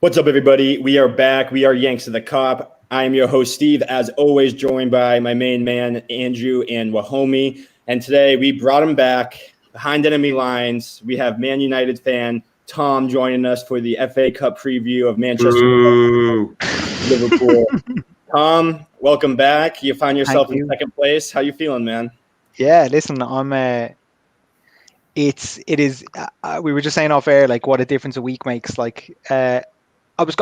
What's up, everybody? We are back. We are Yanks of the Cop. I am your host, Steve, as always, joined by my main man, Andrew and Wahomie. And today we brought him back behind enemy lines. We have Man United fan Tom joining us for the FA Cup preview of Manchester Liverpool. Tom, welcome back. You find yourself in second place. How you feeling, man? Yeah, listen, it is. We were just saying off air, like what a difference a week makes. Like, I was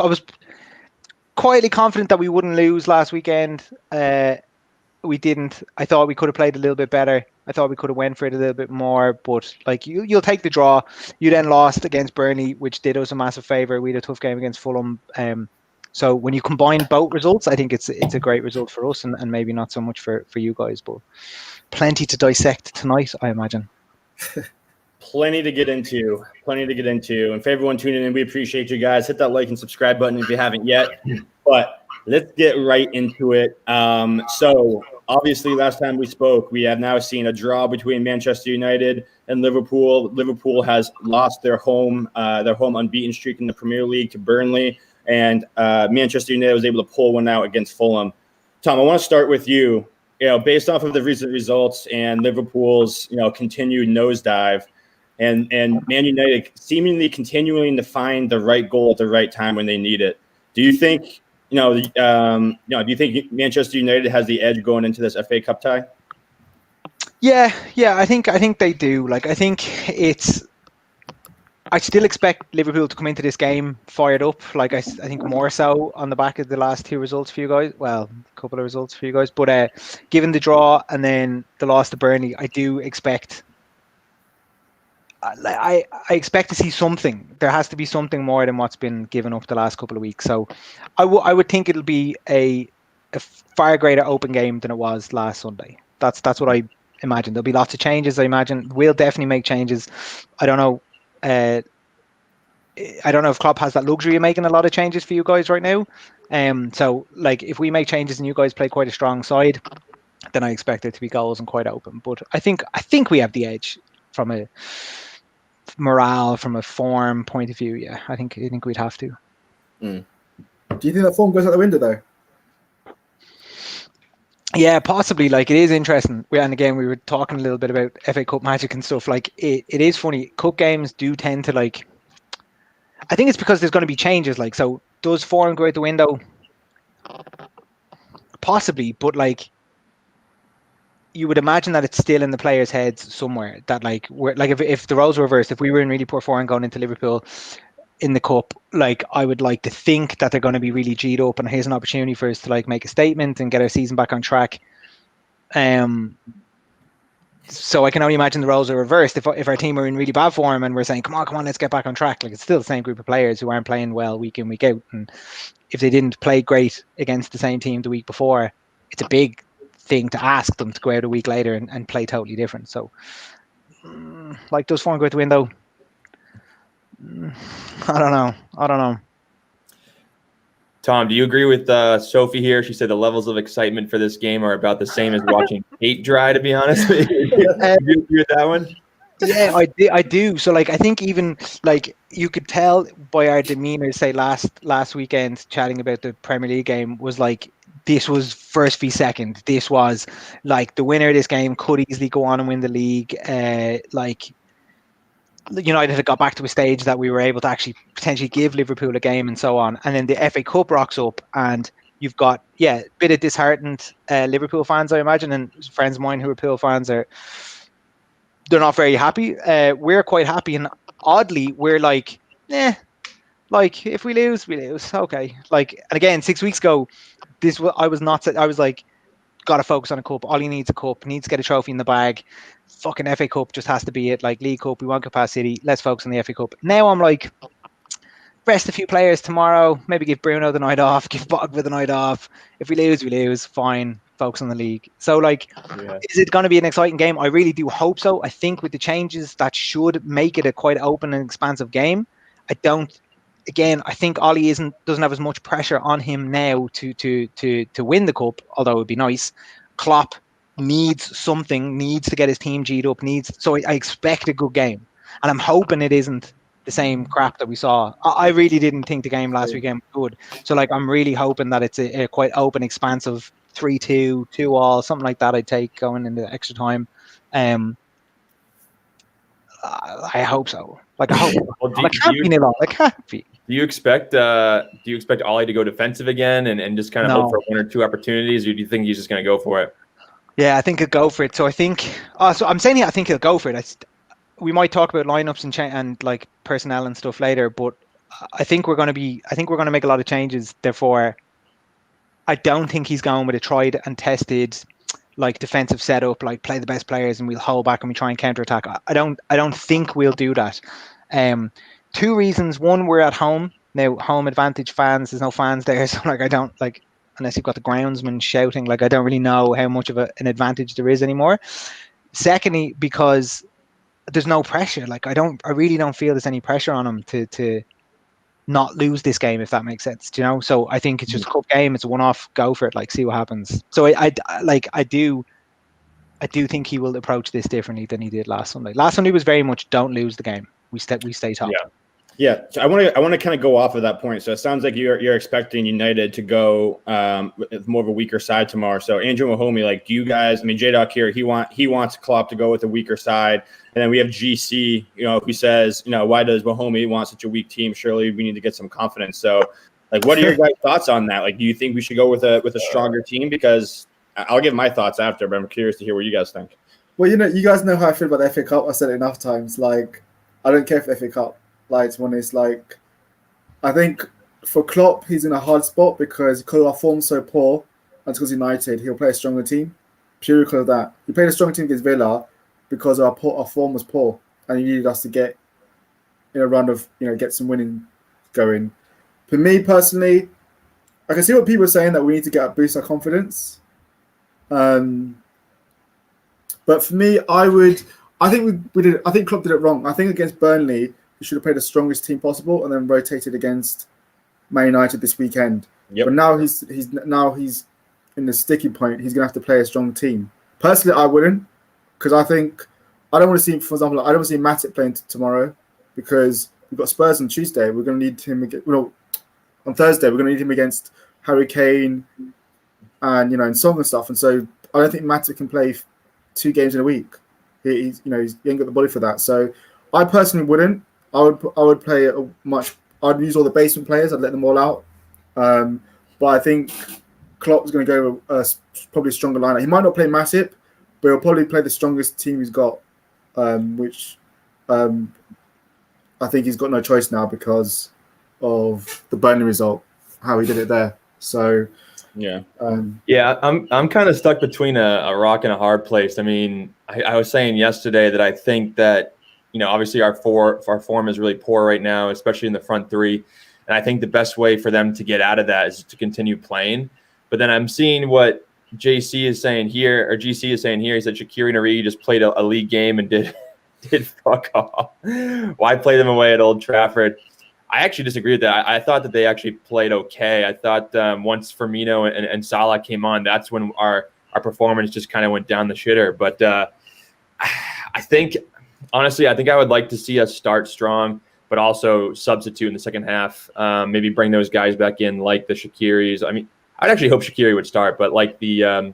quietly confident that we wouldn't lose last weekend. We didn't. I thought we could have played a little bit better. I thought we could have went for it a little bit more. But like, you'll take the draw. You then lost against Burnley, which did us a massive favor. We had a tough game against Fulham. So when you combine both results, I think it's a great result for us, and maybe not so much for you guys. But plenty to dissect tonight, I imagine. Plenty to get into. And for everyone tuning in, we appreciate you guys. Hit that like and subscribe button if you haven't yet. But let's get right into it. So obviously, last time we spoke, we have now seen a draw between Manchester United and Liverpool. Liverpool has lost their home unbeaten streak in the Premier League to Burnley, and Manchester United was able to pull one out against Fulham. Tom, I want to start with you. Based off of the recent results and Liverpool's, continued nosedive, and Man United seemingly continuing to find the right goal at the right time when they need it. Do you think, do you think Manchester United has the edge going into this FA Cup tie? Yeah, I think they do. Like, I still expect Liverpool to come into this game fired up. Like, I think more so on the back of the last two results for you guys. Well, a couple of results for you guys. But given the draw and then the loss to Burnley, I do expect. I expect to see something. There has to be something more than what's been given up the last couple of weeks. So I would think it'll be a far greater open game than it was last Sunday. That's what I imagine. There'll be lots of changes. I imagine we'll definitely make changes. I don't know. I don't know if Klopp has that luxury of making a lot of changes for you guys right now. So like, if we make changes and you guys play quite a strong side, then I expect there to be goals and quite open. But I think we have the edge from a morale, from a form point of view. Yeah, I think we'd have to. Do you think that form goes out the window though? Yeah, possibly. Like, it is interesting. And again, we were talking a little bit about FA Cup magic and stuff. Like, it is funny. Cup games do tend to, like, I think it's because there's going to be changes. Like, so does form go out the window? Possibly, but like, you would imagine that it's still in the players' heads somewhere. That like, if the roles were reversed, if we were in really poor form going into Liverpool in the cup, like, I would like to think that they're going to be really G'd up, and here's an opportunity for us to like make a statement and get our season back on track. So I can only imagine the roles are reversed. If our team are in really bad form and we're saying, come on, let's get back on track. Like, it's still the same group of players who aren't playing well week in, week out. And if they didn't play great against the same team the week before, it's a big thing to ask them to go out a week later and play totally different. So, like, does form go out the window? I don't know. Tom, do you agree with Sophie here? She said the levels of excitement for this game are about the same as watching paint dry, to be honest. Do you agree with that one? Yeah, I do. So, like, I think even, like, you could tell by our demeanor, say, last weekend, chatting about the Premier League game, was like, this was first v second. This was, like, the winner of this game could easily go on and win the league. Like, United had got back to a stage that we were able to actually potentially give Liverpool a game and so on. And then the FA Cup rocks up and you've got, a bit of disheartened Liverpool fans, I imagine, and friends of mine who are Liverpool fans they're not very happy. We're quite happy, and oddly, we're like, like, if we lose, we lose. Okay. Like, and again, 6 weeks ago, I was like, got to focus on a cup. All you need is a cup. Needs to get a trophy in the bag. Fucking FA Cup just has to be it. Like, League Cup, we won't go past City. Let's focus on the FA Cup. Now I'm like, rest a few players tomorrow. Maybe give Bruno the night off. Give Pogba the night off. If we lose, we lose. Fine. Focus on the league. So, like, Is it going to be an exciting game? I really do hope so. I think with the changes, that should make it a quite open and expansive game. I think Ollie doesn't have as much pressure on him now to win the cup, although it would be nice. Klopp needs to get his team G'd up, so I expect a good game. And I'm hoping it isn't the same crap that we saw. I really didn't think the game last weekend was good. So like I'm really hoping that it's a quite open, expansive 3-2, 2-2, something like that. I'd take going into extra time. I hope so. Like I hope. Well, It can't be nil. It can't be. Do you expect Ollie to go defensive again and just kind of hope for 1 or 2 opportunities, or do you think he's just going to go for it? Yeah, I think he'll go for it. So I think. So I'm saying I think he'll go for it. We might talk about lineups and like personnel and stuff later, but I think we're going to make a lot of changes. Therefore, I don't think he's going with a tried and tested like defensive setup, like play the best players and we'll hold back and we try and counterattack. I don't think we'll do that. 2 reasons. One, we're at home now. Home advantage fans. There's no fans there, so like I don't like unless you've got the groundsman shouting. Like I don't really know how much of an advantage there is anymore. Secondly, because there's no pressure. Like I really don't feel there's any pressure on him to not lose this game, if that makes sense. Do you know? So I think it's just a cup game. It's a one-off. Go for it. Like see what happens. So I do think he will approach this differently than he did last Sunday. Last Sunday was very much don't lose the game. We stay top. Yeah. So I want to kind of go off of that point. So it sounds like you're expecting United to go with more of a weaker side tomorrow. So Andrew Mahomey, like, do you guys? I mean, J-Doc here, he wants Klopp to go with a weaker side, and then we have GC, who says, why does Mahomey want such a weak team? Surely we need to get some confidence. So, like, what are your guys' thoughts on that? Like, do you think we should go with a stronger team? Because I'll give my thoughts after, but I'm curious to hear what you guys think. Well, you guys know how I feel about the FA Cup. I said it enough times. Like, I don't care for the FA Cup. Like, to be honest, like, I think for Klopp, he's in a hard spot because our form's so poor, and because United, he'll play a stronger team. Purely because of that. He played a strong team against Villa because our form was poor, and he needed us to get in a run of, get some winning going. For me personally, I can see what people are saying that we need to boost our confidence. But for me, I think I think Klopp did it wrong. I think against Burnley, we should have played the strongest team possible and then rotated against Man United this weekend. Yep. But now he's in the sticky point. He's gonna have to play a strong team. Personally, I wouldn't, because I don't want to see, for example, I don't want to see Matip playing tomorrow because we've got Spurs on Tuesday. We're going to need him again. Well, on Thursday we're going to need him against Harry Kane and Song and stuff. And so I don't think Matip can play 2 games in a week. He ain't got the body for that. So I personally wouldn't. I would play I'd use all the basement players. I'd let them all out. But I think Klopp's going to go with probably a stronger lineup. He might not play Matip, but he'll probably play the strongest team he's got, which I think he's got no choice now because of the Burnley result, how he did it there. So yeah, I'm kind of stuck between a rock and a hard place. I mean, I was saying yesterday that I think that obviously our form is really poor right now, especially in the front 3, and I think the best way for them to get out of that is to continue playing. But then I'm seeing what GC is saying here. He said Shaqiri and Origi just played a league game and did fuck off. Why play them away at Old Trafford? I actually disagree with that. I thought that they actually played okay. I thought once Firmino and Salah came on, that's when our performance just kind of went down the shitter. But I think I would like to see us start strong, but also substitute in the second half. Maybe bring those guys back in like the Shaqiris. I mean, I'd actually hope Shaqiri would start, but like the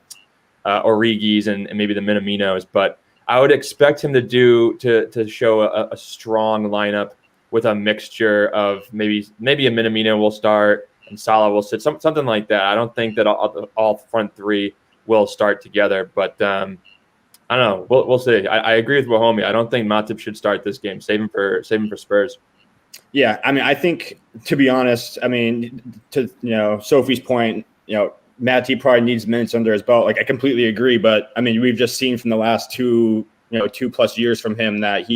Origis and maybe the Minaminos. But I would expect him to show a strong lineup with a mixture of maybe a Minamino will start and Salah will sit, something like that. I don't think that all front 3 will start together, but I don't know. We'll see. I agree with Mahomey. I don't think Matip should start this game. Save him for Spurs. Yeah, I mean, I think, to be honest, I mean, to Sophie's point, Matip probably needs minutes under his belt. Like, I completely agree, but I mean, we've just seen from the last 2+ years from him that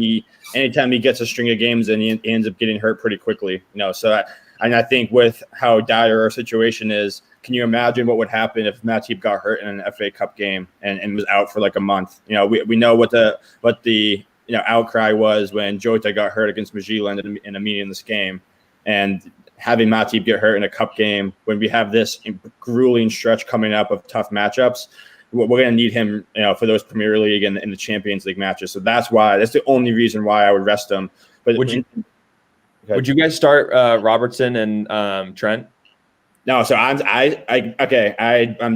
anytime he gets a string of games, and he ends up getting hurt pretty quickly. So I think with how dire our situation is, can you imagine what would happen if Matip got hurt in an FA Cup game and was out for like a month? We know what the outcry was when Jota got hurt against Midtjylland in a meaningless game, and having Matip get hurt in a cup game when we have this grueling stretch coming up of tough matchups. We're going to need him, for those Premier League and the Champions League matches. So that's the only reason why I would rest him. But Would you guys start Robertson and Trent? No, so I'm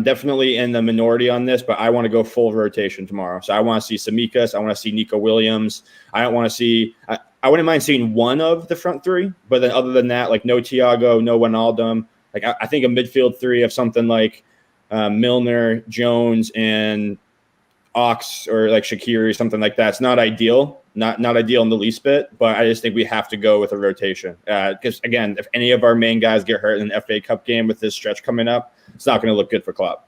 definitely in the minority on this, but I want to go full rotation tomorrow. So I want to see Samikas. I want to see Nico Williams. I don't want to see. I wouldn't mind seeing one of the front three, but then other than that, like no Thiago, no Wijnaldum. Like I think a midfield three of something like Milner, Jones, and Ox or like Shaqiri, something like that. It's not ideal, not ideal in the least bit, but I just think we have to go with a rotation. Because again, if any of our main guys get hurt in the FA Cup game with this stretch coming up, it's not going to look good for Klopp.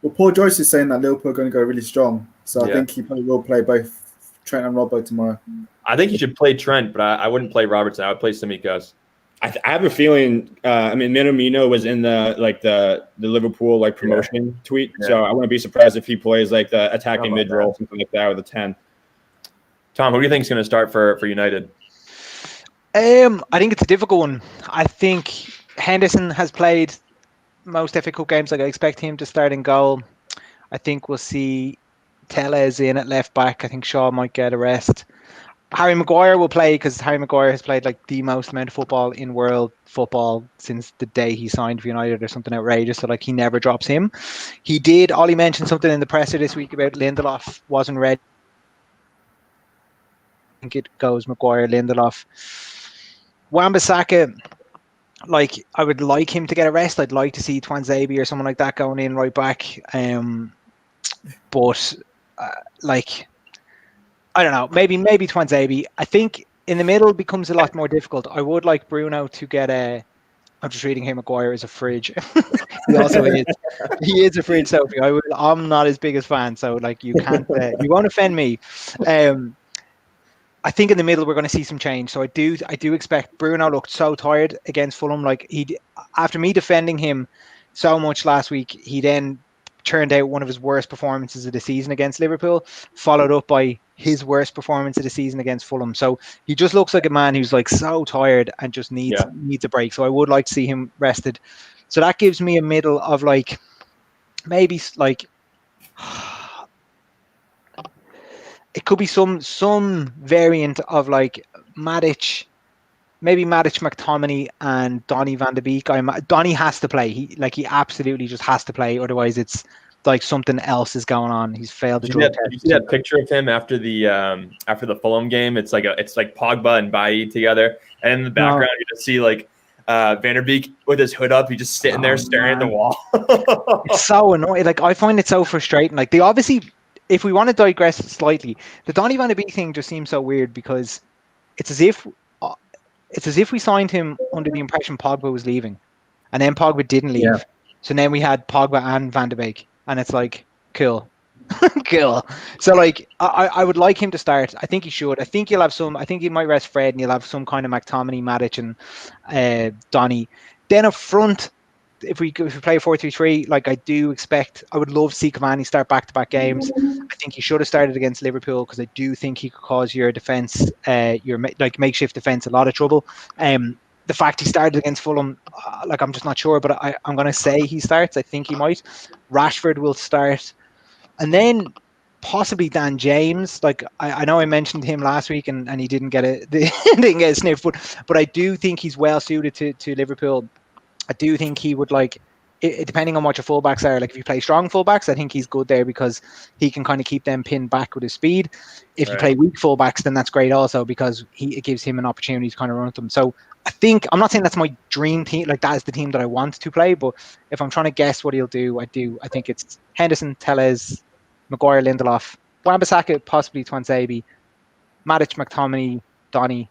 Well, Paul Joyce is saying that Liverpool are going to go really strong, so I think he probably will play both Trent and Robbo tomorrow. I think you should play Trent, but I wouldn't play Robertson. I would play Samikas. I have a feeling. Minamino was in the Liverpool promotion tweet, so I wouldn't be surprised if he plays like the attacking mid role, something like that, with a 10. Tom, who do you think is going to start for United? I think it's a difficult one. I think Henderson has played most FA Cup games. Like I expect him to start in goal. I think we'll see Tellez in at left back. I think Shaw might get a rest. Harry Maguire will play because Harry Maguire has played like the most amount of football in world football since the day he signed for United or something outrageous. So like he never drops him. Ollie mentioned something in the presser this week about Lindelof wasn't ready. I think it goes Maguire, Lindelof. Wan-Bissaka, like I would like him to get a rest. I'd like to see Twanzebe or someone like that going in right back. But I don't know. Maybe Twanzebe. I think in the middle becomes a lot more difficult. I would like Bruno to get a. I'm just reading here. Maguire is a fridge. He also is. He is a fridge, Sophie. I'm not his biggest fan, so like you can't. You won't offend me. I think in the middle we're going to see some change. So I do expect Bruno looked so tired against Fulham. Like after me defending him so much last week, he then turned out one of his worst performances of the season against Liverpool, followed up by his worst performance of the season against Fulham. So he just looks like a man who's like so tired and just needs a break. So I would like to see him rested. So that gives me a middle of like maybe like it could be some variant of like Matic, McTominay and Donny van de Beek. Donny has to play. He absolutely just has to play. Otherwise, it's like something else is going on. He's failed the drug test. Did you see that picture of him after the Fulham game? It's like Pogba and Bailly together, and in the background you just see like Van der Beek with his hood up. He's just sitting there staring at the wall. It's so annoying. Like I find it so frustrating. Like they obviously, if we want to digress slightly, the Donny van de Beek thing just seems so weird because it's as if we signed him under the impression Pogba was leaving, and then Pogba didn't leave. Yeah. So then we had Pogba and Van de Beek, and it's like, cool. Cool. So like, I would like him to start. I think he should. I think you'll have some. I think you might rest Fred, and you'll have some kind of McTominay, Matic, and Donny. Then up front, if we play 4-3-3, like I do expect, I would love to see Cavani start back-to-back games. I think he should have started against Liverpool because I do think he could cause your defense, your like makeshift defense, a lot of trouble. The fact he started against Fulham, like I'm just not sure, but I'm going to say he starts. I think he might. Rashford will start, and then possibly Dan James. Like I know I mentioned him last week, and he didn't get a sniff, but I do think he's well suited to Liverpool. I do think he would like it, depending on what your fullbacks are. Like if you play strong fullbacks, I think he's good there because he can kind of keep them pinned back with his speed. If you play weak fullbacks, then that's great also because it gives him an opportunity to kind of run at them. So I think, I'm not saying that's my dream team, like that is the team that I want to play, but if I'm trying to guess what he'll do, I think it's Henderson, Tellez, Maguire, Lindelof, Wan-Bissaka, possibly Twanzebe, Matic, McTominay, Donny,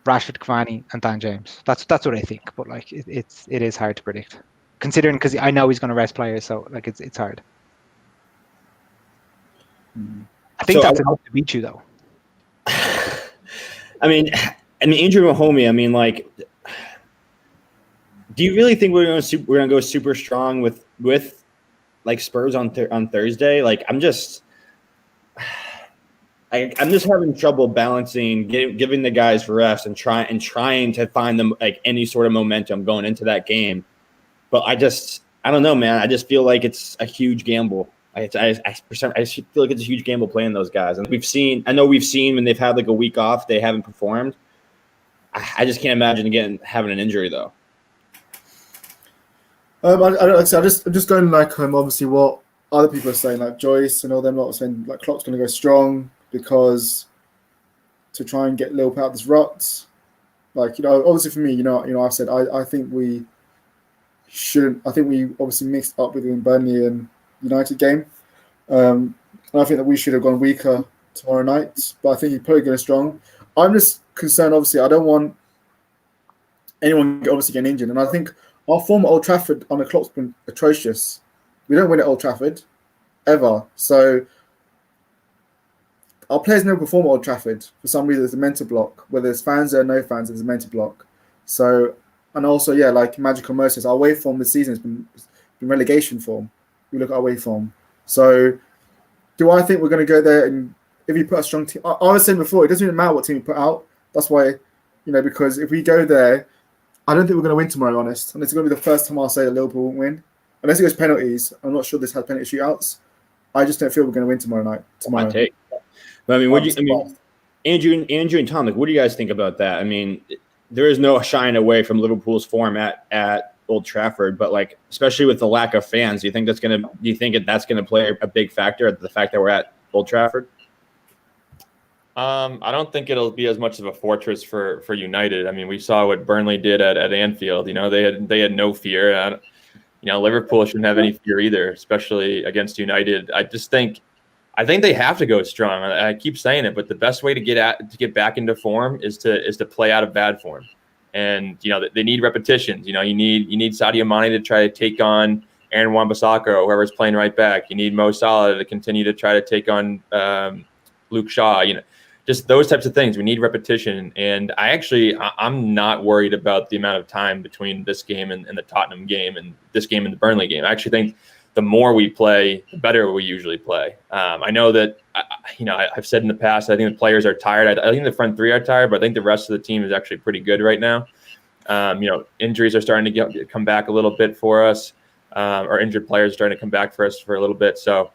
Rashford, Cavani, and Dan James. That's what I think, but like it is hard to predict, considering because I know he's going to rest players, so like it's hard. I think that's enough to beat you, though. I mean, Andrew Mahomey. I mean, like, do you really think we're gonna go super strong with like Spurs on Thursday? Like, I'm just having trouble balancing giving the guys rest and trying to find them like any sort of momentum going into that game. But I don't know, man. I just feel like it's a huge gamble. I feel like it's a huge gamble playing those guys. And we've seen when they've had like a week off, they haven't performed. I just can't imagine again having an injury though. I'm just going like obviously what other people are saying, like Joyce and all them lot are saying like Klopp's going to go strong because to try and get Liverpool out of this rut. Like, obviously for me, I said I think we shouldn't. I think we obviously mixed up between Burnley and United game. And I think that we should have gone weaker tomorrow night. But I think he's probably going strong. I'm just concerned. Obviously, I don't want anyone obviously getting injured, and I think our form at Old Trafford on the clock's been atrocious. We don't win at Old Trafford ever. So our players never perform at Old Trafford. For some reason, there's a mental block. Whether there's fans there or no fans, there's a mental block. So, and also, like Magical Moses, our away form this season has been relegation form. We look at our away form. So, do I think we're going to go there and if you put a strong team? I was saying before, it doesn't even matter what team you put out. That's why, because if we go there, I don't think we're going to win tomorrow, honest. And it's going to be the first time I'll say that Liverpool won't win. Unless it goes penalties. I'm not sure this has penalty shootouts. I just don't feel we're going to win tomorrow night. My take. But Andrew and Tom, like, what do you guys think about that? I mean, there is no shying away from Liverpool's form at Old Trafford, but like, especially with the lack of fans, do you think that's going to play a big factor at the fact that we're at Old Trafford? I don't think it'll be as much of a fortress for United. I mean, we saw what Burnley did at Anfield. They had no fear. Liverpool shouldn't have any fear either, especially against United. I think they have to go strong. I keep saying it, but the best way to get back into form is to play out of bad form. And they need repetitions. You need Sadio Mane to try to take on Aaron Wan-Bissaka or whoever's playing right back. You need Mo Salah to continue to try to take on Luke Shaw. Just those types of things. We need repetition. And I'm not worried about the amount of time between this game and the Tottenham game and this game and the Burnley game. I actually think the more we play, the better we usually play. I know that, I've said in the past, I think the players are tired. I think the front three are tired, but I think the rest of the team is actually pretty good right now. Injuries are starting to come back a little bit for us. Our injured players are starting to come back for us for a little bit. So,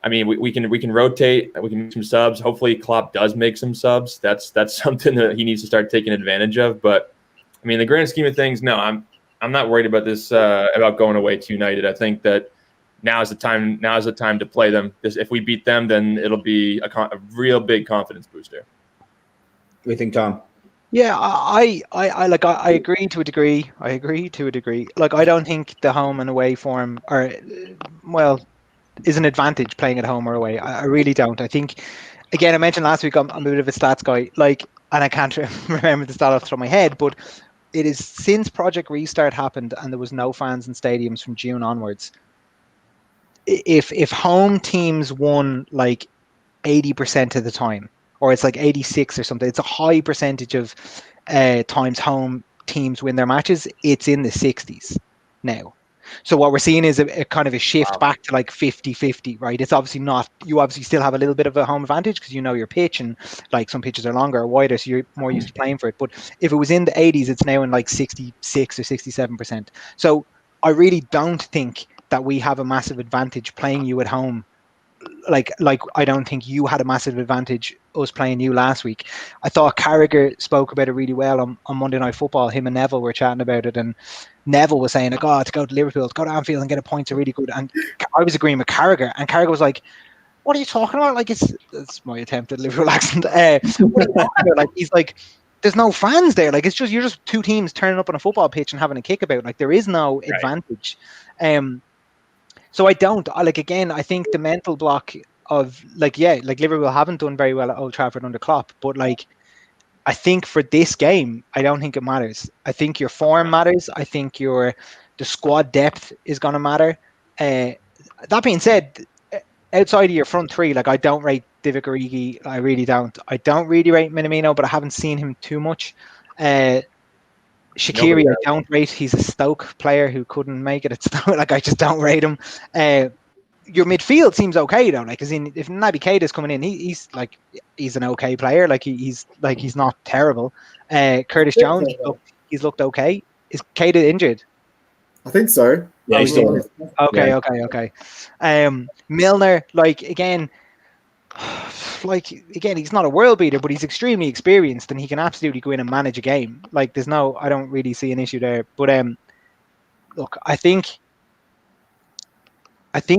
I mean, we can rotate. We can make some subs. Hopefully, Klopp does make some subs. That's something that he needs to start taking advantage of. But I mean, in the grand scheme of things, no, I'm not worried about this about going away to United. I think that now is the time to play them. If we beat them, then it'll be a real big confidence booster. What do you think, Tom? Yeah, I agree to a degree. Like, I don't think the home and away form is an advantage playing at home or away. I really don't. I think, again, I mentioned last week I'm a bit of a stats guy, and I can't remember the stat off the top of my head, but it is since Project Restart happened and there was no fans in stadiums from June onwards. If home teams won like 80% of the time, or it's like 86 or something, it's a high percentage of times home teams win their matches. It's in the 60s now. So what we're seeing is a kind of a shift back to like 50-50, right? It's obviously not, you obviously still have a little bit of a home advantage because your pitch, and like some pitches are longer or wider, so you're more used to playing for it. But if it was in the 80s, it's now in like 66 or 67%. So I really don't think that we have a massive advantage playing you at home. Like I don't think you had a massive advantage us playing you last week. I thought Carragher spoke about it really well on Monday Night Football. Him and Neville were chatting about it, and Neville was saying, to go to Liverpool, to go to Anfield and get a point are really good. And I was agreeing with Carragher, and Carragher was like, what are you talking about? Like, it's my attempt at Liverpool accent. What are you talking about? Like, he's like, there's no fans there. Like, you're just two teams turning up on a football pitch and having a kick about. Like, there is no advantage. So I think the mental block of Liverpool haven't done very well at Old Trafford under Klopp, but I think for this game, I don't think it matters. I think your form matters. I think the squad depth is going to matter. That being said, outside of your front three, I don't rate Divock Origi. I really don't. I don't really rate Minamino, but I haven't seen him too much. Shaqiri, I don't rate. He's a Stoke player who couldn't make it at Stoke. I just don't rate him. Your midfield seems okay though. If Naby Keita's coming in, he's an okay player. He's not terrible. Curtis Jones, he's looked okay. Is Keita injured? I think so. Yeah, he's still okay. Milner, again, like again, he's not a world beater, but he's extremely experienced and he can absolutely go in and manage a game. Like I don't really see an issue there. But look, I think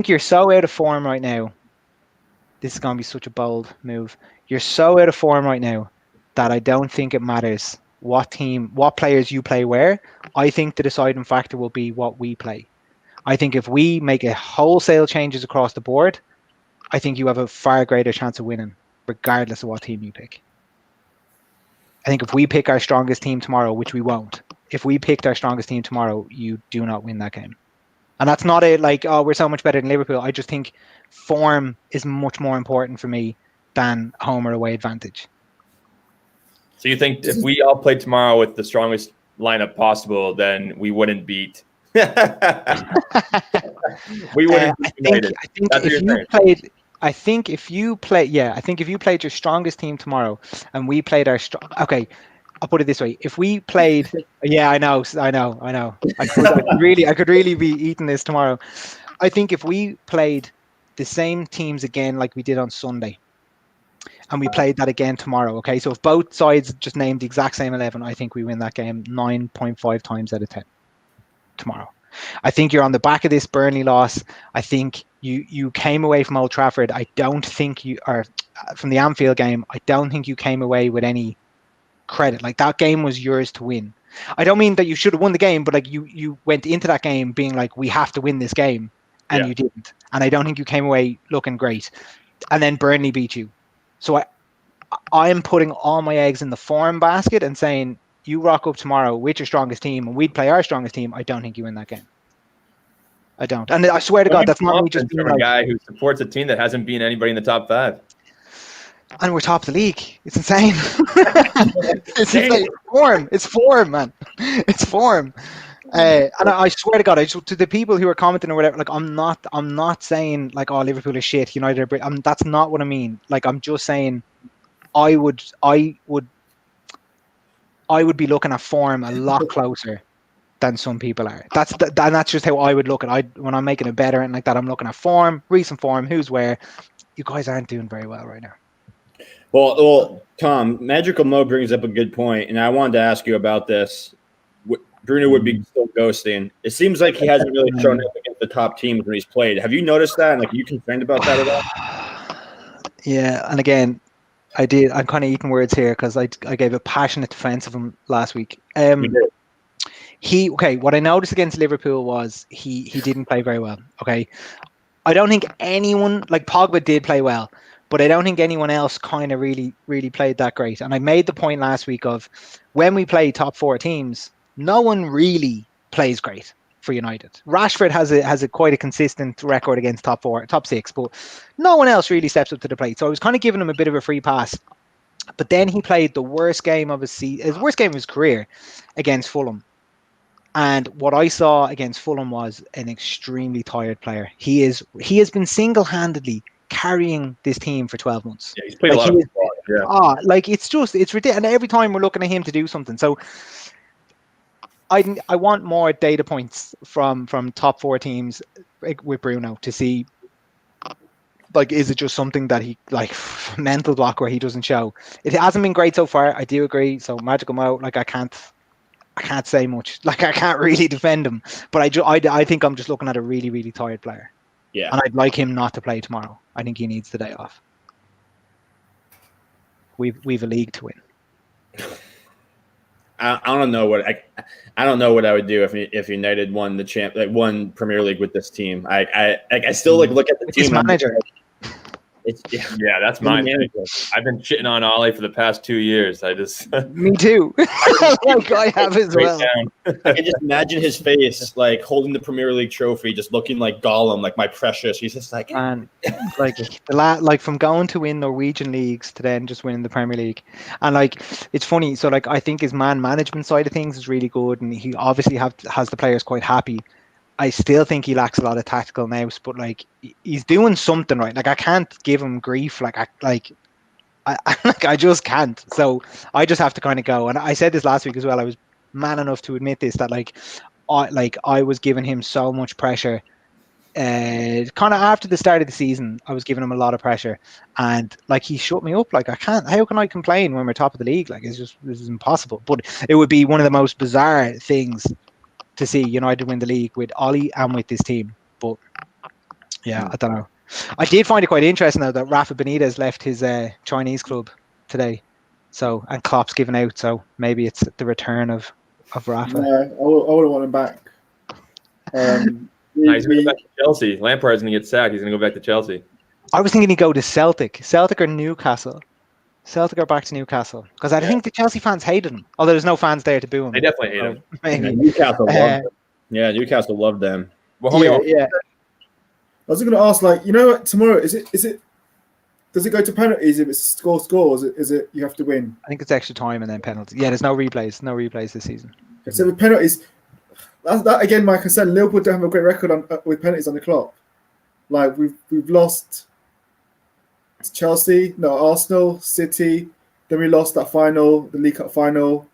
you're so out of form right now. This is going to be such a bold move. You're so out of form right now that I don't think it matters what players you play where. I think the deciding factor will be what we play. I think if we make a wholesale changes across the board, I think you have a far greater chance of winning, regardless of what team you pick. I think if we pick our strongest team tomorrow, which we won't, if we picked our strongest team tomorrow, you do not win that game. And that's not we're so much better than Liverpool. I just think form is much more important for me than home or away advantage. So you think if we all played tomorrow with the strongest lineup possible, then we wouldn't beat? We wouldn't. I think if you played your strongest team tomorrow, and we played our okay. I'll put it this way: if we played, I know. I could really be eating this tomorrow. I think if we played the same teams again like we did on Sunday, and we played that again tomorrow, okay. So if both sides just named the exact same 11, I think we win that game 9.5 times out of 10 tomorrow. I think you're on the back of this Burnley loss. I think you came away from Old Trafford. I don't think you are from the Anfield game. I don't think you came away with any credit. Like that game was yours to win. I don't mean that you should have won the game, but like you went into that game being like, we have to win this game, and you didn't. And I don't think you came away looking great. And then Burnley beat you. So I'm putting all my eggs in the form basket and saying, you rock up tomorrow with your strongest team and we'd play our strongest team. I don't think you win that game. I don't. And I swear to God, that's not me just being a guy who supports a team that hasn't beaten anybody in the top 5. And we're top of the league. It's insane. It's form. It's form, man. It's form. And I swear to God, to the people who are commenting or whatever, like I'm not saying like, oh, Liverpool is shit, United are that's not what I mean. Like I'm just saying, I would be looking at form a lot closer than some people are. That's just how I would look at it. When I'm making a better and like that, I'm looking at form, recent form, who's where. You guys aren't doing very well right now. Well, Tom, Magical Mo brings up a good point, and I wanted to ask you about this. Bruno would be still ghosting. It seems like he hasn't really shown up against the top teams when he's played. Have you noticed that? And like, are you concerned about that at all? Yeah, and again, I did. I'm kind of eating words here because I gave a passionate defense of him last week. What I noticed against Liverpool was he didn't play very well. Okay, I don't think anyone like Pogba did play well, but I don't think anyone else kind of really played that great. And I made the point last week of when we play top 4 teams, no one really plays great for United. Rashford has a quite a consistent record against top 6, but no one else really steps up to the plate. So I was kind of giving him a bit of a free pass. But then he played the worst game of his worst game of his career against Fulham. And what I saw against Fulham was an extremely tired player. He has been single-handedly carrying this team for 12 months. Yeah, he's played a lot of football. Yeah. It's ridiculous. And every time we're looking at him to do something. So I want more data points from top 4 teams with Bruno to see, like, is it just something that he, like, mental block where he doesn't show? It hasn't been great so far. I do agree. So Magical Mo, like, I can't say much. Like, I can't really defend him. But I think I'm just looking at a really, really tired player. Yeah. And I'd like him not to play tomorrow. I think he needs the day off. We've a league to win. I don't know what I would do if United won won Premier League with this team. I still look at the team. Manager. Yeah, that's mine. I've been shitting on Ollie for the past 2 years. Me too. Like I have as well. I can just imagine his face, like holding the Premier League trophy, just looking like Gollum, like my precious. He's just like, and like from going to win Norwegian leagues to then just winning the Premier League, and like it's funny. So like I think his man management side of things is really good, and he obviously has the players quite happy. I still think he lacks a lot of tactical nous, but like he's doing something right. Like I can't give him grief. I just can't. So I just have to kind of go. And I said this last week as well. I was man enough to admit this, that I was giving him so much pressure kind of after the start of the season, I was giving him a lot of pressure, and like he shut me up. Like I can't. How can I complain when we're top of the league? Like this is impossible. But it would be one of the most bizarre things to see United win the league with Ollie and with this team. But yeah, I don't know. I did find it quite interesting though that Rafa Benitez left his Chinese club today. So and Klopp's given out. So maybe it's the return of Rafa. No, I wouldn't want him back. He's going to go back to Chelsea. Lampard's going to get sacked. He's going to go back to Chelsea. I was thinking he'd go to Celtic or Newcastle. Celtic are back to Newcastle because I think the Chelsea fans hated him. Although there's no fans there to boo him. They definitely hate him. Maybe. Newcastle loved them. Yeah, Newcastle loved them. Well, Yeah. I was going to ask, like, what, tomorrow is it? Does it go to penalties if it's score? Or is it you have to win? I think it's extra time and then penalties. Yeah, there's no replays this season. So with penalties, that again my concern. Liverpool don't have a great record with penalties on the clock. Like we've lost to Chelsea, Arsenal, City. Then we lost that final, the League Cup final,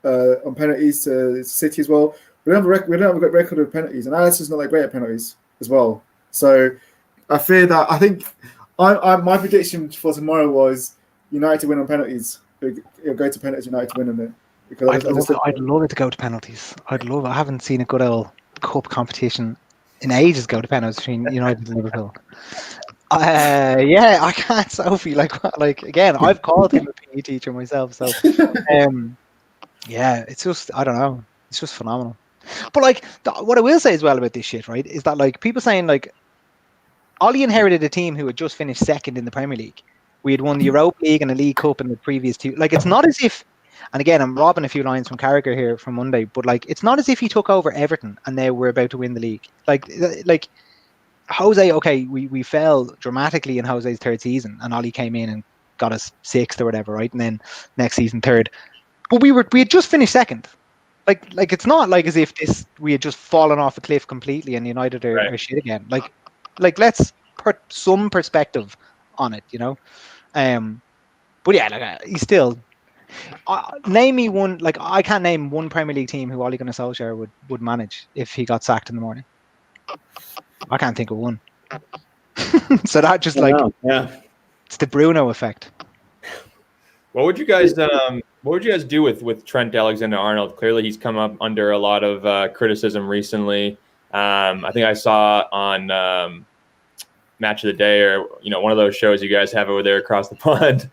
on penalties to City as well. We don't have a great record with penalties, and Alisson's not that great at penalties as well. So I fear that. I think my prediction for tomorrow was United to win on penalties. It'll go to penalties. United to win on it. Because I'd love it to go to penalties. I'd love it. I haven't seen a good old cup competition in ages go to penalties between United and Liverpool. Yeah, I can't, Sophie. Like again, I've called him a PE teacher myself. So, yeah, it's just I don't know. It's just phenomenal. But like, what I will say as well about this shit, right, is that like people saying like, Ollie inherited a team who had just finished second in the Premier League. We had won the Europa League and the League Cup in the previous two. Like, it's not as if. And again, I'm robbing a few lines from Carragher here from Monday, but like, it's not as if he took over Everton and now we're about to win the league. Like Jose, okay, we fell dramatically in Jose's third season, and Ollie came in and got us sixth or whatever, right? And then next season third. But we had just finished second. Like it's not like as if we had just fallen off a cliff completely and United are shit again. Like let's put some perspective on it, But yeah, like he's still. Name me one. Like I can't name one Premier League team who Ole Gunnar Solskjaer would manage if he got sacked in the morning. I can't think of one. So that just it's the Bruno effect. What would you guys do with Trent Alexander-Arnold? Clearly, he's come up under a lot of criticism recently. I think I saw on Match of the Day or one of those shows you guys have over there across the pond.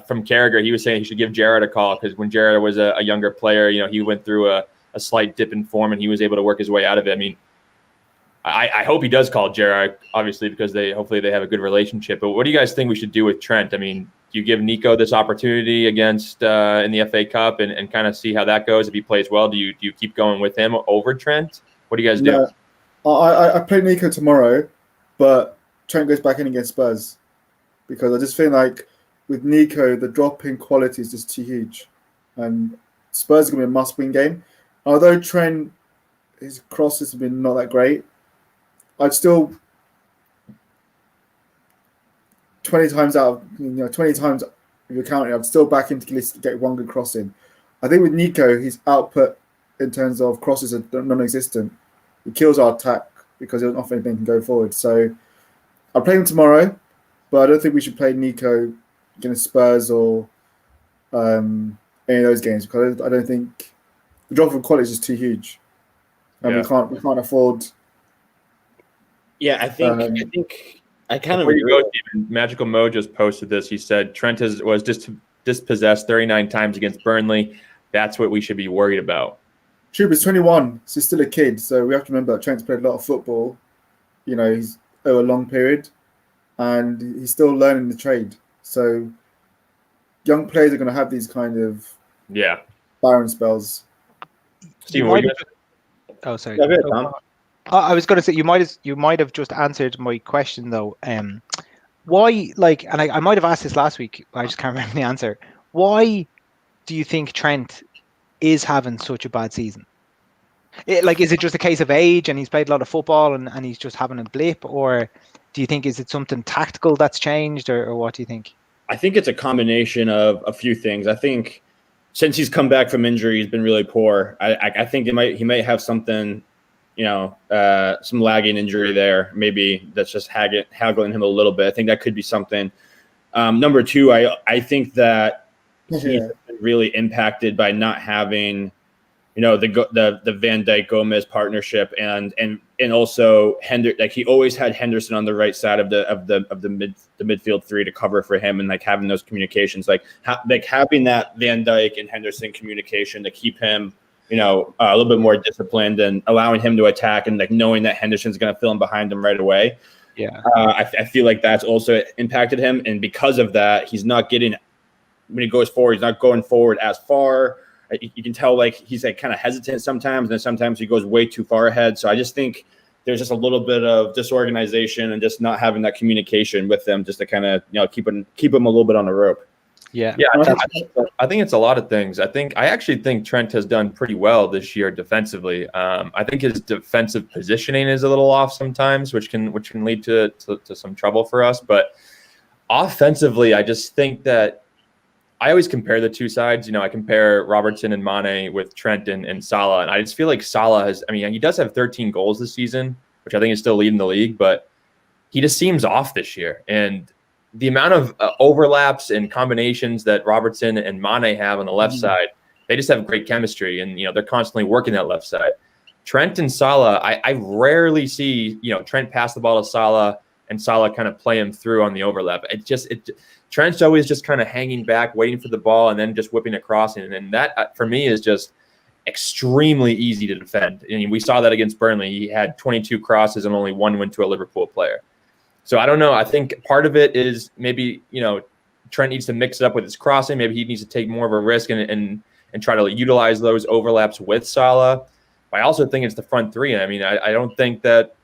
From Carragher, he was saying he should give Gerrard a call because when Gerrard was a younger player, he went through a slight dip in form and he was able to work his way out of it. I mean, I hope he does call Gerrard, obviously, because hopefully they have a good relationship. But what do you guys think we should do with Trent? I mean, do you give Nico this opportunity against in the FA Cup and kind of see how that goes? If he plays well, do you keep going with him over Trent? What do you guys do? I play Nico tomorrow, but Trent goes back in against Spurs because I just feel like with Nico, the drop in quality is just too huge. And Spurs are going to be a must-win game. Although Trent, his crosses have been not that great, I'd still 20 times if you're counting, I'd still back him to get one good cross in. I think with Nico, his output in terms of crosses are non-existent. He kills our attack because he doesn't offer anything to go forward. So I'll play him tomorrow, but I don't think we should play Nico against Spurs or any of those games because I don't think the drop in quality is just too huge, and we can't afford. Yeah, I think I kind of agree. Go, Steven, Magical Mo just posted this. He said Trent was dispossessed 39 times against Burnley. That's what we should be worried about. True, but he's 21, so he's still a kid. So we have to remember that Trent's played a lot of football. He's over a long period, and he's still learning the trade. So young players are going to have these kind of barren spells. Steve, what oh, sorry. I was going to say you might have just answered my question though. Why, and I might have asked this last week. I just can't remember the answer. Why do you think Trent is having such a bad season? Is it just a case of age and he's played a lot of football and he's just having a blip, or do you think is it something tactical that's changed, or what do you think? I think it's a combination of a few things. I think since he's come back from injury, he's been really poor. I think he might have something some lagging injury there. Maybe that's just haggling him a little bit. I think that could be something. Number two, I think that he's been really impacted by not having, the Van Dijk Gomez partnership, and also he always had Henderson on the right side of the midfield three to cover for him, and like having those communications, having that Van Dijk and Henderson communication to keep him, a little bit more disciplined and allowing him to attack, and like knowing that Henderson's going to fill in behind him right away. Yeah, I feel like that's also impacted him, and because of that, he's not getting, when he goes forward, he's not going forward as far. You can tell like he's like kind of hesitant sometimes, and then sometimes he goes way too far ahead. So I just think there's just a little bit of disorganization and just not having that communication with them, just to kind of keep him a little bit on the rope. Yeah. I think it's a lot of things. I actually think Trent has done pretty well this year defensively. I think his defensive positioning is a little off sometimes, which can lead to some trouble for us. But offensively, I just think that I always compare the two sides. I compare Robertson and Mane with Trent and Salah, and I just feel like Salah he does have 13 goals this season, which I think is still leading the league, but he just seems off this year. And the amount of overlaps and combinations that Robertson and Mane have on the left side, they just have great chemistry, and they're constantly working that left side. Trent and Salah, I rarely see Trent pass the ball to Salah and Salah kind of play him through on the overlap. Trent's always just kind of hanging back, waiting for the ball, and then just whipping across. And that, for me, is just extremely easy to defend. And we saw that against Burnley. He had 22 crosses and only one went to a Liverpool player. So I don't know. I think part of it is maybe, Trent needs to mix it up with his crossing. Maybe he needs to take more of a risk and try to utilize those overlaps with Salah. But I also think it's the front three. I don't think that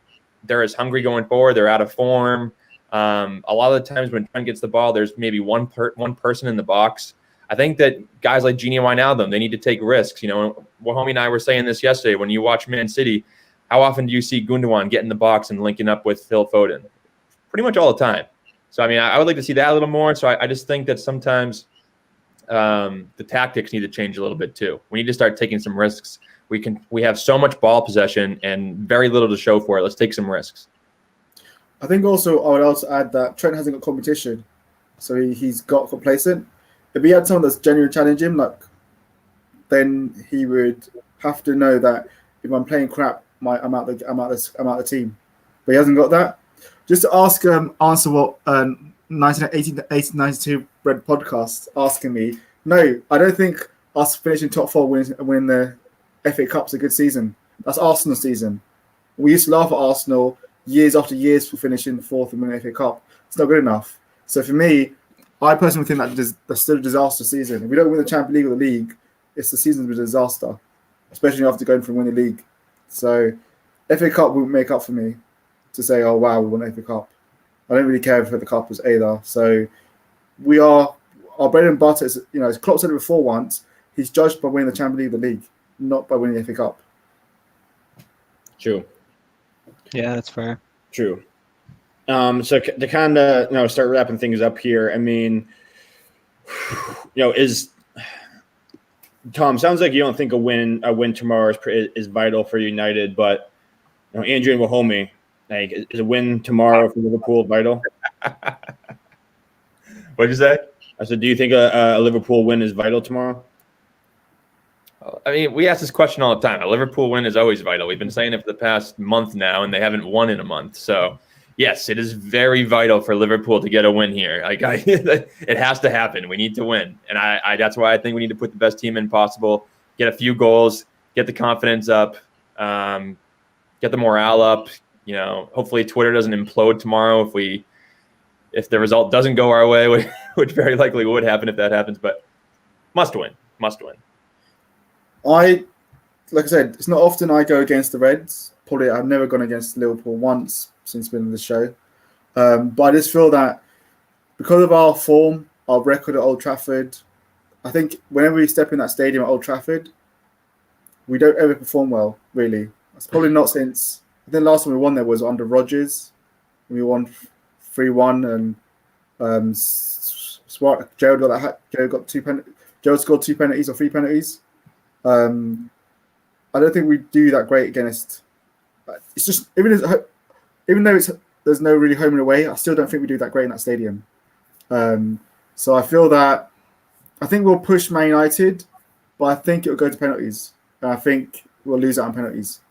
they're as hungry going forward. They're out of form. A lot of the times when Trent gets the ball, there's maybe one person in the box. I think that guys like Gini Wijnaldum, they need to take risks. Homie and I were saying this yesterday. When you watch Man City, how often do you see Gundogan get in the box and linking up with Phil Foden? Pretty much all the time. So, I would like to see that a little more. So I just think that sometimes the tactics need to change a little bit too. We need to start taking some risks. We have so much ball possession and very little to show for it. Let's take some risks. I think also I would also add that Trent hasn't got competition, so he's got complacent. If he had someone that's genuinely challenging him, then he would have to know that if I'm playing crap, I'm out the team. But he hasn't got that. Just to answer what 1992 Red Podcast asking me. No, I don't think us finishing top four winning the FA Cup's a good season. That's Arsenal's season. We used to laugh at Arsenal years after years for finishing fourth and winning the FA Cup. It's not good enough. So for me, I personally think that's still a disaster season. If we don't win the Champions League or the league, the season's a disaster, especially after going from winning the league. So FA Cup won't make up for me to say, oh wow, we won the FA Cup. I don't really care if the cup was either. So our bread and butter is, as Klopp said it before once, he's judged by winning the Champions League or the league, not by winning the FA Cup. True. Yeah, that's fair. True. So to kind of start wrapping things up here, is Tom, sounds like you don't think a win tomorrow is vital for United, but Andrew and Wahomey, is a win tomorrow for Liverpool vital? What'd you say? I said, do you think a Liverpool win is vital tomorrow? We ask this question all the time. A Liverpool win is always vital. We've been saying it for the past month now, and they haven't won in a month. So, yes, it is very vital for Liverpool to get a win here. It has to happen. We need to win. And I that's why I think we need to put the best team in possible, get a few goals, get the confidence up, get the morale up. Hopefully Twitter doesn't implode tomorrow if the result doesn't go our way, which very likely would happen if that happens. But must win. Like I said, it's not often I go against the Reds. Probably I've never gone against Liverpool once since being on the show. But I just feel that because of our form, our record at Old Trafford, I think whenever we step in that stadium at Old Trafford, we don't ever perform well, really. That's probably not since, I think the last time we won there was under Rodgers. We won 3-1 and Gerald scored 2 penalties or 3 penalties. I don't think we do that great against it's just even though there's no really home and away, I still don't think we do that great in that stadium. So I feel that I think we'll push Man United, but I think it'll go to penalties. And I think we'll lose out on penalties.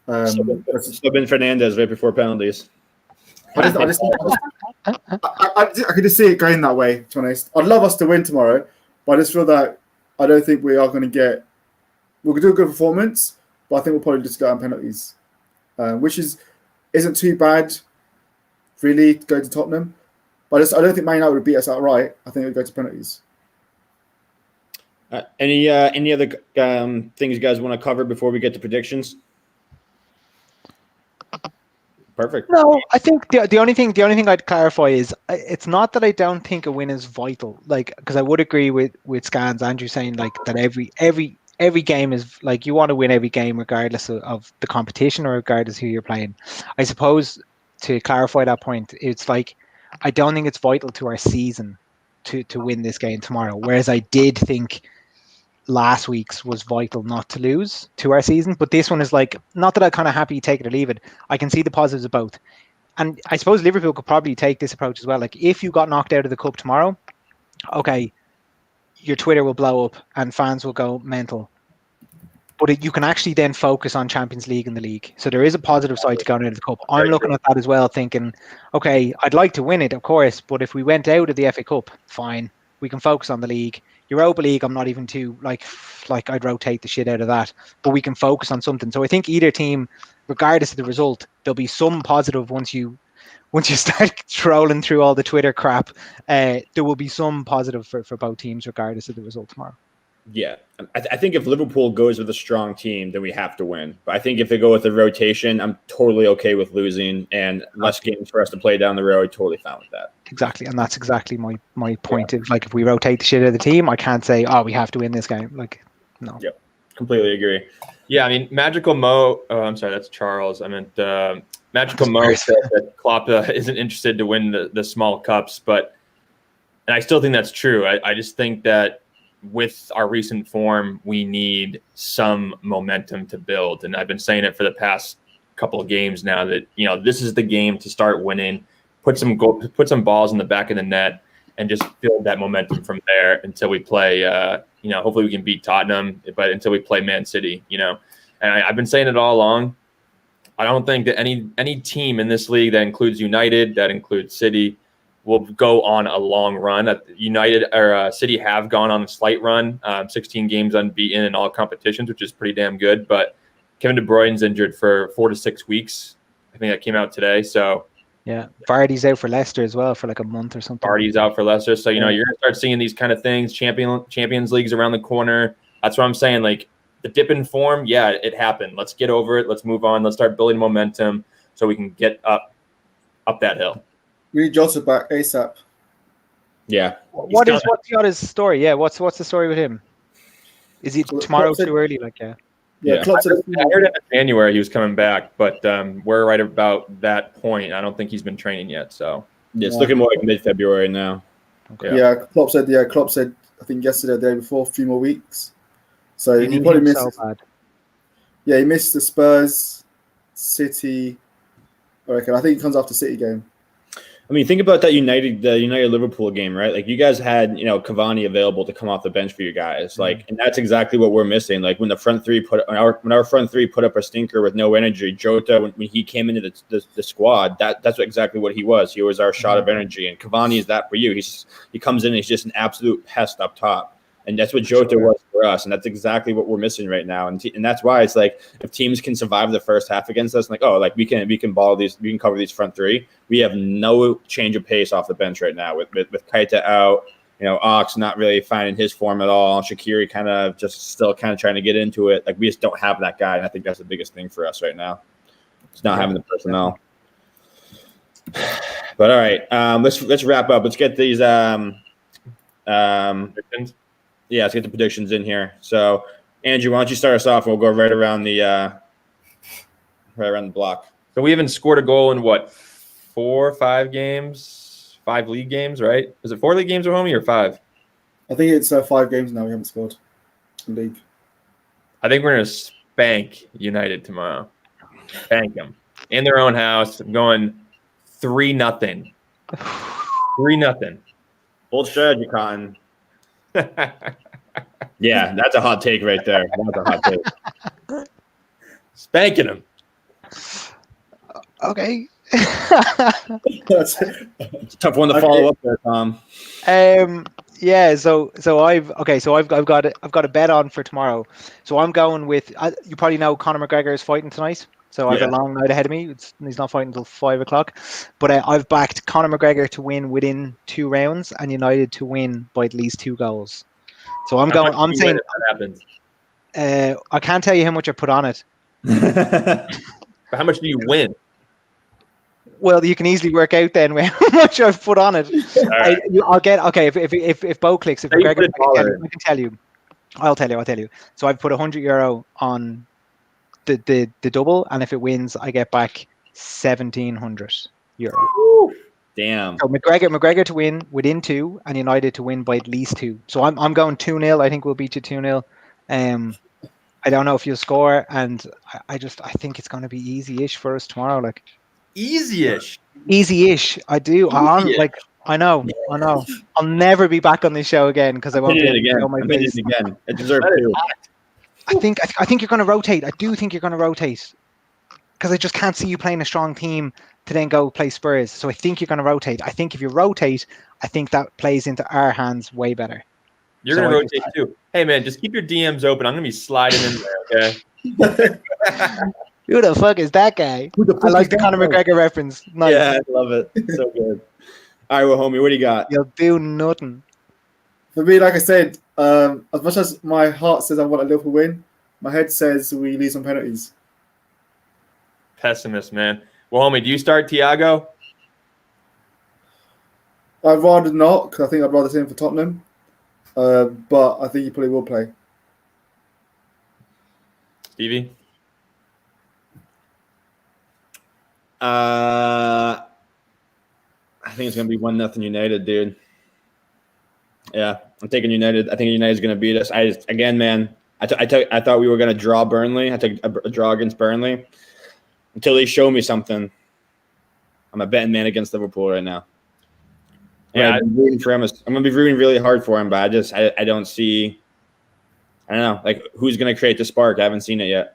Subin Fernandez right before penalties. I could just see it going that way, to be honest. I'd love us to win tomorrow, but I just feel that I don't think we are going to get. We'll do a good performance, but I think we'll probably just go on penalties, which isn't too bad, really, to go to Tottenham. But I don't think Man United would beat us outright. I think it would go to penalties. Any other things you guys want to cover before we get to predictions? Perfect. No, I think the only thing I'd clarify is it's not that I don't think a win is vital. Like, because I would agree with Scans Andrew saying like that every game is like you want to win every game regardless of the competition or regardless who you're playing. I suppose to clarify that point, it's like I don't think it's vital to our season to win this game tomorrow. Whereas I did think last week's was vital not to lose to our season, but this one is like, not that I'm kind of happy take it or leave it. I can see the positives of both, and I suppose Liverpool could probably take this approach as well. Like, if you got knocked out of the cup tomorrow, okay, your Twitter will blow up and fans will go mental, but you can actually then focus on Champions League and the league. So there is a positive side to going out of the cup. I'm looking at that as well, thinking, okay, I'd like to win it, of course, but if we went out of the FA Cup, fine, we can focus on the league. Europa League, I'm not even too like I'd rotate the shit out of that, but we can focus on something. So I think either team, regardless of the result, there'll be some positive once you start trolling through all the Twitter crap. There will be some positive for both teams, regardless of the result tomorrow. Yeah, I think if Liverpool goes with a strong team, then we have to win. But I think if they go with a rotation, I'm totally okay with losing and less games for us to play down the road. Totally fine with that. Exactly, and that's exactly my point. Of like, if we rotate the shit out of the team, I can't say, oh, we have to win this game. Like, no. Yep, completely agree. Yeah, I mean, Magical Mo. Oh, I'm sorry, that's Charles. I meant Magical Mo said that Klopp isn't interested to win the small cups, and I still think that's true. I just think that with our recent form, we need some momentum to build. And I've been saying it for the past couple of games now that, this is the game to start winning, put some balls in the back of the net and just build that momentum from there until we play, hopefully we can beat Tottenham, but until we play Man City, and I've been saying it all along. I don't think that any team in this league that includes United, that includes City, will go on a long run. United or City have gone on a slight run, 16 games unbeaten in all competitions, which is pretty damn good. But Kevin De Bruyne's injured for 4 to 6 weeks. I think that came out today. So yeah, Vardy's out for Leicester as well for like a month or something. Vardy's out for Leicester. So, you're going to start seeing these kind of things. Champions League's around the corner. That's what I'm saying. Like, the dip in form, yeah, it happened. Let's get over it. Let's move on. Let's start building momentum so we can get up that hill. We need Jota back ASAP. Yeah. What's Jota's story? Yeah, what's the story with him? Is he tomorrow too early? Like, yeah. I heard in January he was coming back, but we're right about that point. I don't think he's been training yet. So it's looking more like mid-February now. Okay. Yeah, Klopp said. I think yesterday, the day before, a few more weeks. So he probably missed. So bad. Yeah, he missed the Spurs, City. I reckon. I think he comes after City game. I mean, think about that United Liverpool game, right? Like, you guys had, Cavani available to come off the bench for you guys. Like, and that's exactly what we're missing. Like, when our front three put up a stinker with no energy, Jota, when he came into the squad, that's exactly what he was. He was our shot of energy, and Cavani is that for you. He comes in and he's just an absolute pest up top. And that's what Jota was for us, and that's exactly what we're missing right now. And that's why it's like, if teams can survive the first half against us, like, we can ball these, we can cover these front three. We have no change of pace off the bench right now with Keita out. Ox not really finding his form at all. Shaqiri still trying to get into it. Like, we just don't have that guy, and I think that's the biggest thing for us right now. It's not having the personnel. But all right, let's wrap up. Let's get these predictions. Yeah, let's get the predictions in here. So, Andrew, why don't you start us off? We'll go right around the block. So we haven't scored a goal in 4 or 5 games, 5 league games, right? Is it 4 league games or homie or 5? I think it's 5 games now. We haven't scored in league. I think we're gonna spank United tomorrow. Bank them in their own house. I'm going 3-0. 3-0. Bold strategy, Cotton. Yeah, that's a hot take right there. That's a hot take. Spanking them. Okay. That's It's a tough one to follow up there, Tom. Yeah. So I've got a bet on for tomorrow. So I'm going with. You probably know Conor McGregor is fighting tonight. So I have a long night ahead of me. He's not fighting until 5 o'clock. But I've backed Conor McGregor to win within 2 rounds and United to win by at least 2 goals. So I'm saying that happens. I can't tell you how much I put on it. But how much do you win? Well, you can easily work out then how much I've put on it. Right. I'll get if Bo clicks, if McGregor, I can tell you. I'll tell you. So I've put €100 on the double, and if it wins, I get back €1,700. Damn. So McGregor to win within 2, and United to win by at least 2. So I'm going 2-0. I think we'll beat you 2-0. I don't know if you'll score, and I think it's going to be easy-ish for us tomorrow. Like easy-ish. I do. I know. I'll never be back on this show again because I won't be able to show my face. Again. It deserves to. I think you're going to rotate. I do think you're going to rotate because I just can't see you playing a strong team to then go play Spurs. So I think you're going to rotate. I think if you rotate, I think that plays into our hands way better. You're going to rotate too. Hey, man, just keep your DMs open. I'm going to be sliding in there, okay? Who the fuck is that guy? I like the Conor McGregor reference. Nice. Yeah, I love it. So good. All right, well, homie, what do you got? You'll do nothing. For me, like I said, as much as my heart says I want a Liverpool win, my head says we lose on penalties. Pessimist, man. Well, homie, do you start Thiago? I'd rather not, because I think I'd rather see him for Tottenham. But I think he probably will play. Stevie? I think it's going to be 1-0 United, dude. Yeah, I'm taking United. I think United's going to beat us. I thought we were going to draw Burnley. I took a draw against Burnley until they show me something. I'm a betting man against Liverpool right now. Yeah, I'm rooting for him. I'm going to be rooting really hard for him, but I don't see. I don't know, like who's going to create the spark. I haven't seen it yet.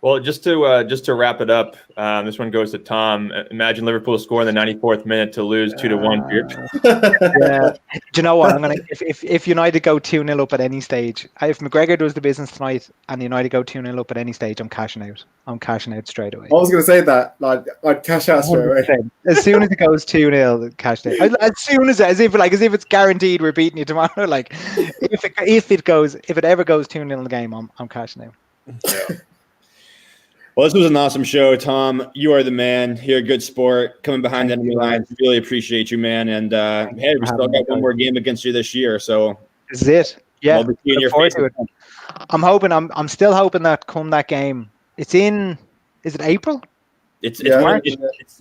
Well, just to wrap it up, this one goes to Tom. Imagine Liverpool score in the 94th minute to lose 2-1 here. Yeah. Do you know what? I'm gonna if United go 2-0 up at any stage, if McGregor does the business tonight and United go 2-0 up at any stage, I'm cashing out. I'm cashing out straight away. I was going to say that. Like I'd cash out straight away. As soon as it goes 2-0, cash out. As soon as if it's guaranteed we're beating you tomorrow. Like if it ever goes 2-0 in the game, I'm cashing out. Yeah. Well, this was an awesome show, Tom. You are the man. You're a good sport. Coming behind enemy lines. Really appreciate you, man. And hey, we still got one more game against you this year, so this is it. Yeah, look forward to it. I'm still hoping that come that game. It's in. Is it April? It's March.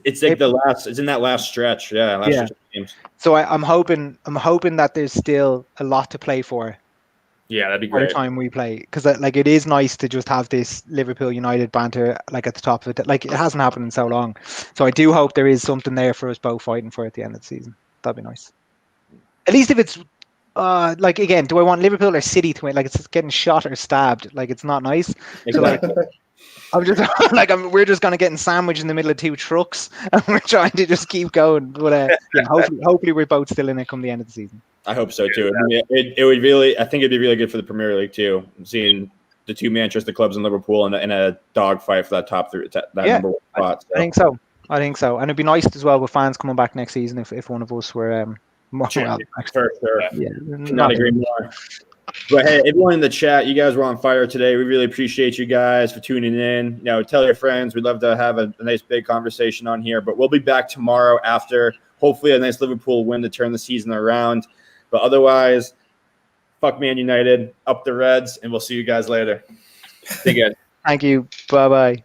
It's like the last. It's in that last stretch. Yeah, stretch of games. So I'm hoping that there's still a lot to play for. Yeah, that'd be By great. the time we play, because like it is nice to just have this Liverpool United banter like at the top of it. Like it hasn't happened in so long, so I do hope there is something there for us both fighting for at the end of the season. That'd be nice. At least if it's like again, do I want Liverpool or City to win? Like it's getting shot or stabbed. Like it's not nice. Exactly. So like I'm just we're just gonna get sandwiched in the middle of 2 trucks and we're trying to just keep going. But yeah, hopefully we're both still in it come the end of the season. I hope so too. It would really. I think it'd be really good for the Premier League too. Seeing the 2 Manchester clubs in Liverpool in a dogfight for that top 3, number 1 spot. So. I think so, and it'd be nice as well with fans coming back next season if one of us were more. For sure. Yeah, not agree more. But hey, everyone in the chat, you guys were on fire today. We really appreciate you guys for tuning in. Tell your friends. We'd love to have a nice big conversation on here. But we'll be back tomorrow after hopefully a nice Liverpool win to turn the season around. But otherwise, fuck Man United, up the Reds, and we'll see you guys later. See you guys. Thank you. Bye-bye.